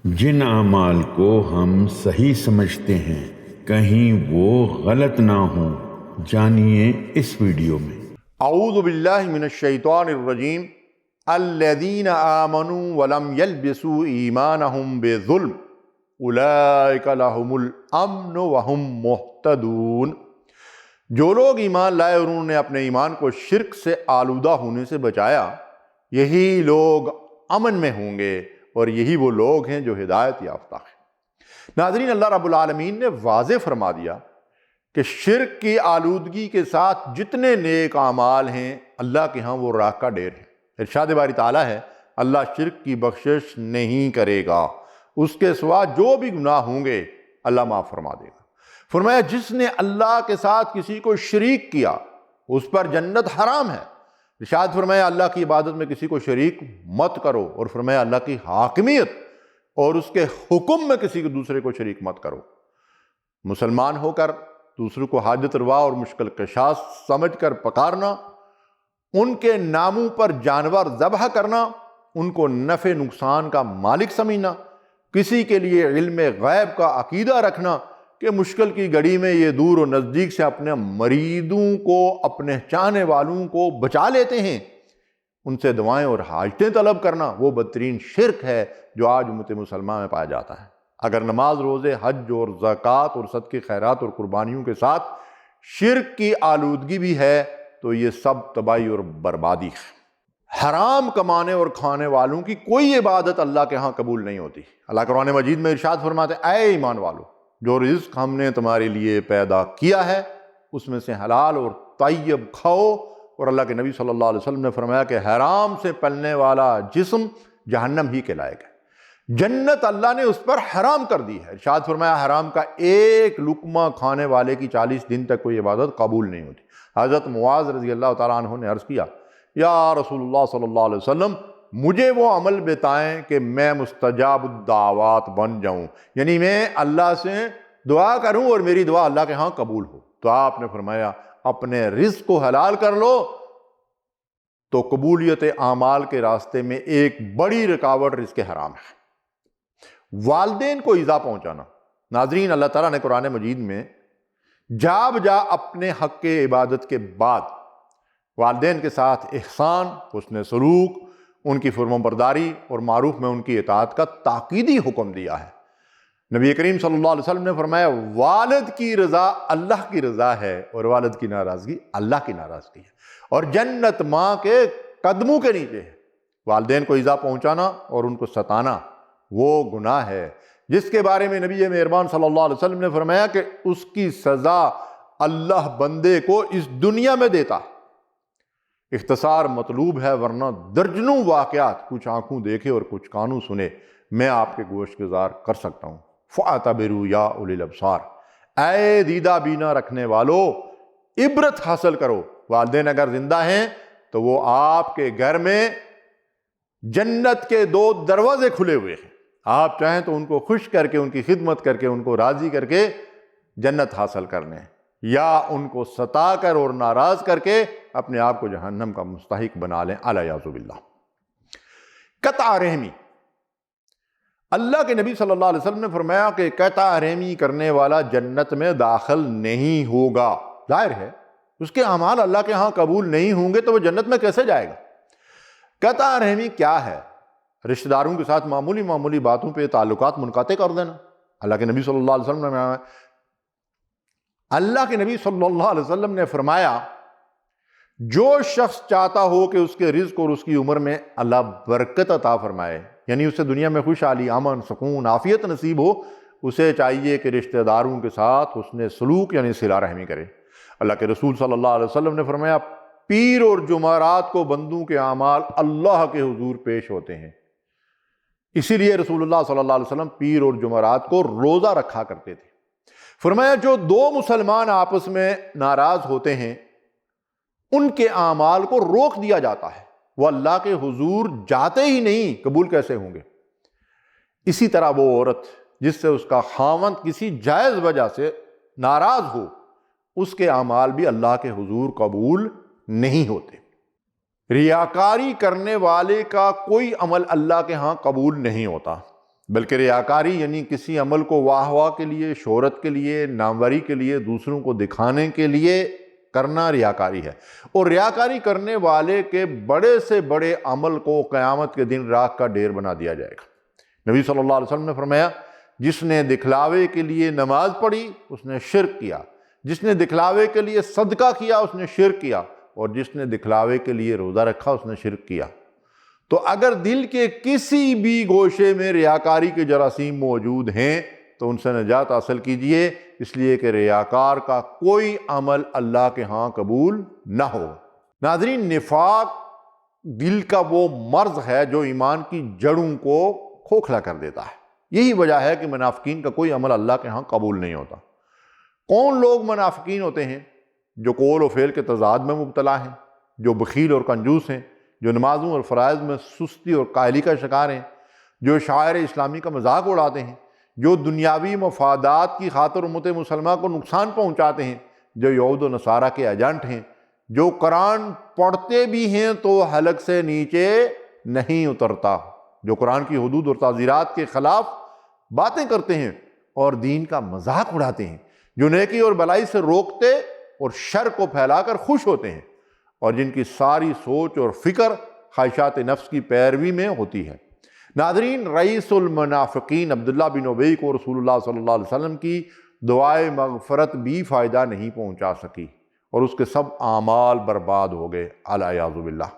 جن اعمال کو ہم صحیح سمجھتے ہیں کہیں وہ غلط نہ ہوں، جانیے اس ویڈیو میں۔ اعوذ باللہ من الشیطان الرجیم۔ الذین آمنوا ولم یلبسوا ایمانہم بظلم اولئک لہم الامن وہم مہتدون۔ جو لوگ ایمان لائے اور انہوں نے اپنے ایمان کو شرک سے آلودہ ہونے سے بچایا، یہی لوگ امن میں ہوں گے اور یہی وہ لوگ ہیں جو ہدایت یافتہ ہیں۔ ناظرین، اللہ رب العالمین نے واضح فرما دیا کہ شرک کی آلودگی کے ساتھ جتنے نیک اعمال ہیں اللہ کے ہاں وہ راہ کا ڈیر ہے۔ ارشاد باری تعالیٰ ہے، اللہ شرک کی بخشش نہیں کرے گا، اس کے سوا جو بھی گناہ ہوں گے اللہ معاف فرما دے گا۔ فرمایا جس نے اللہ کے ساتھ کسی کو شریک کیا اس پر جنت حرام ہے۔ ارشاد فرمایا اللہ کی عبادت میں کسی کو شریک مت کرو، اور فرمایا اللہ کی حاکمیت اور اس کے حکم میں کسی کو دوسرے کو شریک مت کرو۔ مسلمان ہو کر دوسروں کو حاجت روا اور مشکل کشا سمجھ کر پکارنا، ان کے ناموں پر جانور ذبح کرنا، ان کو نفع نقصان کا مالک سمجھنا، کسی کے لیے علم غیب کا عقیدہ رکھنا کہ مشکل کی گھڑی میں یہ دور و نزدیک سے اپنے مریدوں کو، اپنے چاہنے والوں کو بچا لیتے ہیں، ان سے دعائیں اور حاجتیں طلب کرنا، وہ بدترین شرک ہے جو آج امت مسلمہ میں پایا جاتا ہے۔ اگر نماز، روزے، حج اور زکوٰۃ اور صدقے خیرات اور قربانیوں کے ساتھ شرک کی آلودگی بھی ہے تو یہ سب تباہی اور بربادی ہے۔ حرام کمانے اور کھانے والوں کی کوئی عبادت اللہ کے ہاں قبول نہیں ہوتی۔ اللہ قرآن مجید میں ارشاد فرماتے ہیں، اے ایمان والو، جو رزق ہم نے تمہارے لیے پیدا کیا ہے اس میں سے حلال اور طیب کھاؤ، اور اللہ کے نبی صلی اللہ علیہ وسلم نے فرمایا کہ حرام سے پلنے والا جسم جہنم ہی کے لائق ہے، جنت اللہ نے اس پر حرام کر دی ہے۔ ارشاد فرمایا حرام کا ایک لقمہ کھانے والے کی 40 دن تک کوئی عبادت قبول نہیں ہوتی۔ حضرت معاذ رضی اللہ تعالیٰ عنہ نے عرض کیا، یا رسول اللہ صلی اللہ علیہ وسلم، مجھے وہ عمل بتائیں کہ میں مستجاب الدعوات بن جاؤں، یعنی میں اللہ سے دعا کروں اور میری دعا اللہ کے ہاں قبول ہو۔ تو آپ نے فرمایا اپنے رزق کو حلال کر لو، تو قبولیت اعمال کے راستے میں ایک بڑی رکاوٹ رزق حرام ہے۔ والدین کو ایذا پہنچانا۔ ناظرین، اللہ تعالیٰ نے قرآن مجید میں جا بجا اپنے حق کے عبادت کے بعد والدین کے ساتھ احسان، حسن سلوک، ان کی فرما برداری اور معروف میں ان کی اطاعت کا تاکیدی حکم دیا ہے۔ نبی کریم صلی اللہ علیہ وسلم نے فرمایا والد کی رضا اللہ کی رضا ہے اور والد کی ناراضگی اللہ کی ناراضگی ہے، اور جنت ماں کے قدموں کے نیچے ہے۔ والدین کو ایذا پہنچانا اور ان کو ستانا وہ گناہ ہے جس کے بارے میں نبی مہربان صلی اللہ علیہ وسلم نے فرمایا کہ اس کی سزا اللہ بندے کو اس دنیا میں دیتا ہے۔ اختصار مطلوب ہے، ورنہ درجنوں واقعات، کچھ آنکھوں دیکھے اور کچھ کانوں سنے، میں آپ کے گوشت گزار کر سکتا ہوں۔ فَاعْتَبِرُوا يَا أُولِي الْأَبْصَارِ، اے دیدہ بینا رکھنے والو، عبرت حاصل کرو۔ والدین اگر زندہ ہیں تو وہ آپ کے گھر میں جنت کے 2 دروازے کھلے ہوئے ہیں، آپ چاہیں تو ان کو خوش کر کے، ان کی خدمت کر کے، ان کو راضی کر کے جنت حاصل کر لیں، یا ان کو ستا کر اور ناراض کر کے اپنے آپ کو جہنم کا مستحق بنا لیں، الیاذ باللہ۔ قطع رحمی۔ اللہ کے نبی صلی اللہ علیہ وسلم نے فرمایا کہ قطع رحمی کرنے والا جنت میں داخل نہیں ہوگا۔ ظاہر ہے اس کے اعمال اللہ کے ہاں قبول نہیں ہوں گے تو وہ جنت میں کیسے جائے گا؟ قطع رحمی کیا ہے؟ رشتہ داروں کے ساتھ معمولی معمولی باتوں پہ تعلقات منقطع کر دینا۔ اللہ کے نبی صلی اللہ علیہ وسلم نے فرمایا جو شخص چاہتا ہو کہ اس کے رزق اور اس کی عمر میں اللہ برکت عطا فرمائے، یعنی اسے دنیا میں خوشحالی، امن، سکون، عافیت نصیب ہو، اسے چاہیے کہ رشتہ داروں کے ساتھ حسن سلوک یعنی صلہ رحمی کرے۔ اللہ کے رسول صلی اللہ علیہ وسلم نے فرمایا پیر اور جمعرات کو بندوں کے اعمال اللہ کے حضور پیش ہوتے ہیں، اسی لیے رسول اللہ صلی اللہ علیہ وسلم پیر اور جمعرات کو روزہ رکھا کرتے تھے۔ فرمایا جو 2 مسلمان آپس میں ناراض ہوتے ہیں ان کے اعمال کو روک دیا جاتا ہے، وہ اللہ کے حضور جاتے ہی نہیں، قبول کیسے ہوں گے؟ اسی طرح وہ عورت جس سے اس کا خاوند کسی جائز وجہ سے ناراض ہو، اس کے اعمال بھی اللہ کے حضور قبول نہیں ہوتے۔ ریاکاری کرنے والے کا کوئی عمل اللہ کے ہاں قبول نہیں ہوتا۔ بلکہ ریاکاری یعنی کسی عمل کو واہ واہ کے لیے، شہرت کے لیے، ناموری کے لیے، دوسروں کو دکھانے کے لیے کرنا ریاکاری ہے۔ اور ریاکاری کرنے والے کے بڑے سے بڑے عمل کو قیامت کے دن راکھ کا ڈھیر بنا دیا جائے گا۔ نبی صلی اللہ علیہ وسلم نے فرمایا، جس نے دکھلاوے کے لیے نماز پڑھی اس نے شرک کیا، جس نے دکھلاوے کے لیے صدقہ کیا اس نے شرک کیا، اور جس نے دکھلاوے کے لیے روزہ رکھا اس نے شرک کیا۔ تو اگر دل کے کسی بھی گوشے میں ریاکاری کے جراثیم موجود ہیں تو ان سے نجات حاصل کیجئے، اس لیے کہ ریاکار کا کوئی عمل اللہ کے ہاں قبول نہ ہو۔ ناظرین، نفاق دل کا وہ مرض ہے جو ایمان کی جڑوں کو کھوکھلا کر دیتا ہے۔ یہی وجہ ہے کہ منافقین کا کوئی عمل اللہ کے ہاں قبول نہیں ہوتا۔ کون لوگ منافقین ہوتے ہیں؟ جو قول و فعل کے تضاد میں مبتلا ہیں، جو بخیل اور کنجوس ہیں، جو نمازوں اور فرائض میں سستی اور کاہلی کا شکار ہیں، جو شاعر اسلامی کا مذاق اڑاتے ہیں، جو دنیاوی مفادات کی خاطر امت مسلمہ کو نقصان پہنچاتے ہیں، جو یہود و نصارہ کے ایجنٹ ہیں، جو قرآن پڑھتے بھی ہیں تو حلق سے نیچے نہیں اترتا، جو قرآن کی حدود اور تعزیرات کے خلاف باتیں کرتے ہیں اور دین کا مذاق اڑاتے ہیں، جو نیکی اور بلائی سے روکتے اور شر کو پھیلا کر خوش ہوتے ہیں، اور جن کی ساری سوچ اور فکر خواہشات نفس کی پیروی میں ہوتی ہے۔ ناظرین، رئیس المنافقین عبداللہ بن ابی کو رسول اللہ صلی اللہ علیہ وسلم کی دعائے مغفرت بھی فائدہ نہیں پہنچا سکی، اور اس کے سب اعمال برباد ہو گئے، العیاذ باللہ۔